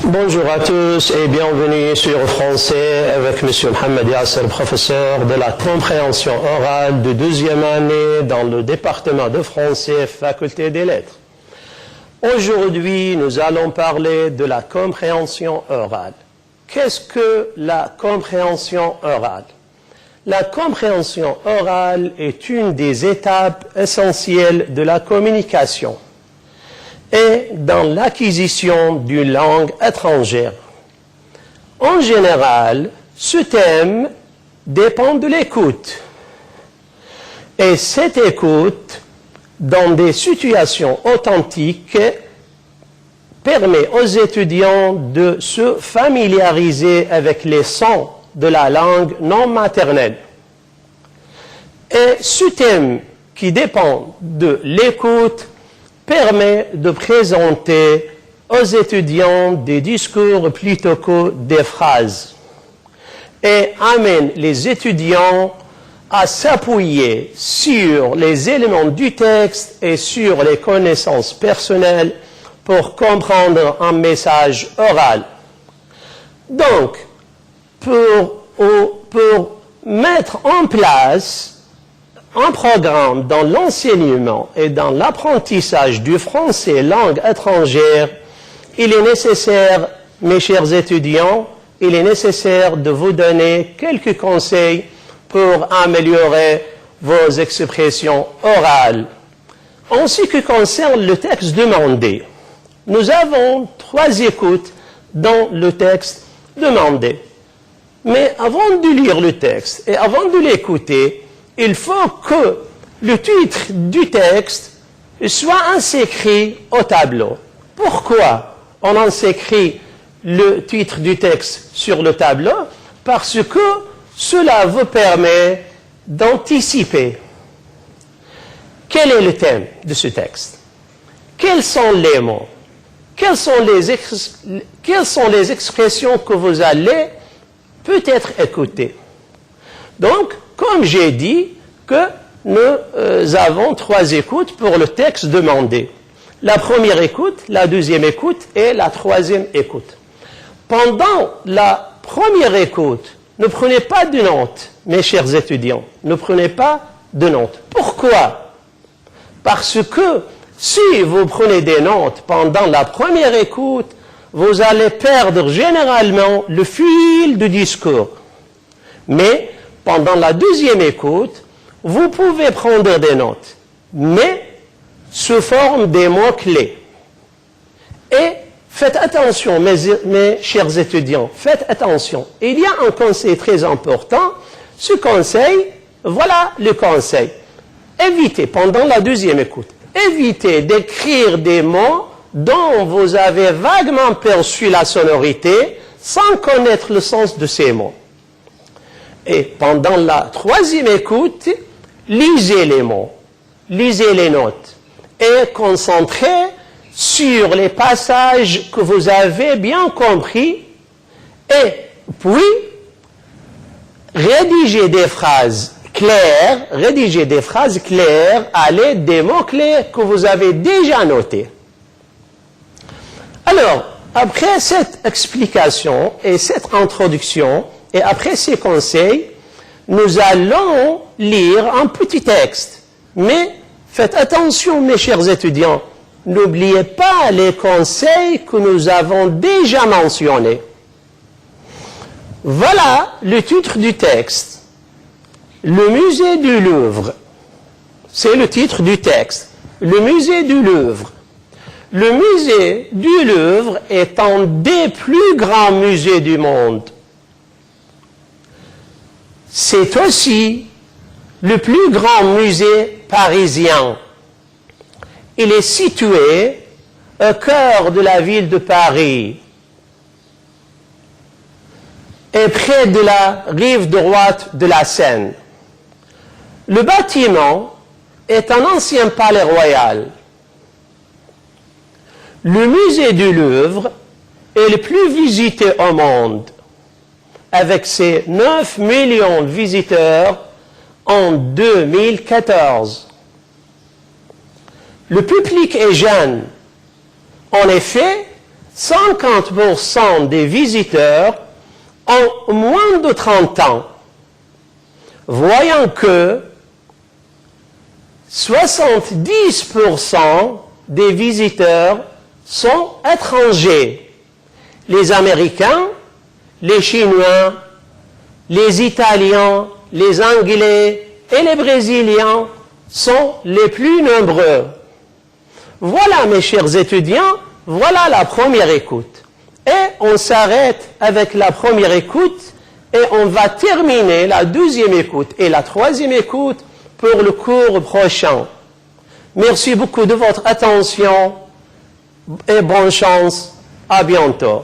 Bonjour à tous et bienvenue sur Français avec M. Mohamed Yasser, professeur de la compréhension orale de deuxième année dans le département de français, faculté des lettres. Aujourd'hui, nous allons parler de la compréhension orale. Qu'est-ce que la compréhension orale? La compréhension orale est une des étapes essentielles de la communication et dans l'acquisition d'une langue étrangère. En général, ce thème dépend de l'écoute. Et cette écoute, dans des situations authentiques, permet aux étudiants de se familiariser avec les sons de la langue non maternelle. Et ce thème qui dépend de l'écoute permet de présenter aux étudiants des discours plutôt que des phrases et amène les étudiants à s'appuyer sur les éléments du texte et sur les connaissances personnelles pour comprendre un message oral. Donc, pour mettre en place un programme dans l'enseignement et dans l'apprentissage du français langue étrangère, il est nécessaire, mes chers étudiants, il est nécessaire de vous donner quelques conseils pour améliorer vos expressions orales. En ce qui concerne le texte demandé, nous avons 3 écoutes dans le texte demandé. Mais avant de lire le texte et avant de l'écouter, il faut que le titre du texte soit inscrit au tableau. Pourquoi on inscrit le titre du texte sur le tableau? Parce que cela vous permet d'anticiper. Quel est le thème de ce texte? Quels sont les mots? Quelles sont les expressions que vous allez peut-être écouter? Donc, comme j'ai dit que nous avons 3 écoutes pour le texte demandé. La première écoute, la deuxième écoute et la troisième écoute. Pendant la première écoute, ne prenez pas de notes, mes chers étudiants. Ne prenez pas de notes. Pourquoi? Parce que si vous prenez des notes pendant la première écoute, vous allez perdre généralement le fil du discours. Mais pendant la deuxième écoute, vous pouvez prendre des notes, mais sous forme des mots-clés. Et faites attention, mes chers étudiants, faites attention. Il y a un conseil très important. Ce conseil, voilà le conseil. Évitez, pendant la deuxième écoute, évitez d'écrire des mots dont vous avez vaguement perçu la sonorité sans connaître le sens de ces mots. Et pendant la troisième écoute, lisez les mots, lisez les notes et concentrez sur les passages que vous avez bien compris et puis rédigez des phrases claires à l'aide des mots-clés que vous avez déjà notés. Alors, après cette explication et cette introduction, et après ces conseils, nous allons lire un petit texte. Mais faites attention, mes chers étudiants, n'oubliez pas les conseils que nous avons déjà mentionnés. Voilà le titre du texte. Le musée du Louvre. C'est le titre du texte. Le musée du Louvre. Le musée du Louvre est un des plus grands musées du monde. C'est aussi le plus grand musée parisien. Il est situé au cœur de la ville de Paris et près de la rive droite de la Seine. Le bâtiment est un ancien palais royal. Le musée du Louvre est le plus visité au monde, avec ses 9 millions de visiteurs en 2014. Le public est jeune. En effet, 50% des visiteurs ont moins de 30 ans, voyant que 70% des visiteurs sont étrangers. Les Américains, les Chinois, les Italiens, les Anglais et les Brésiliens sont les plus nombreux. Voilà, mes chers étudiants, voilà la première écoute. Et on s'arrête avec la première écoute et on va terminer la deuxième écoute et la troisième écoute pour le cours prochain. Merci beaucoup de votre attention et bonne chance. À bientôt.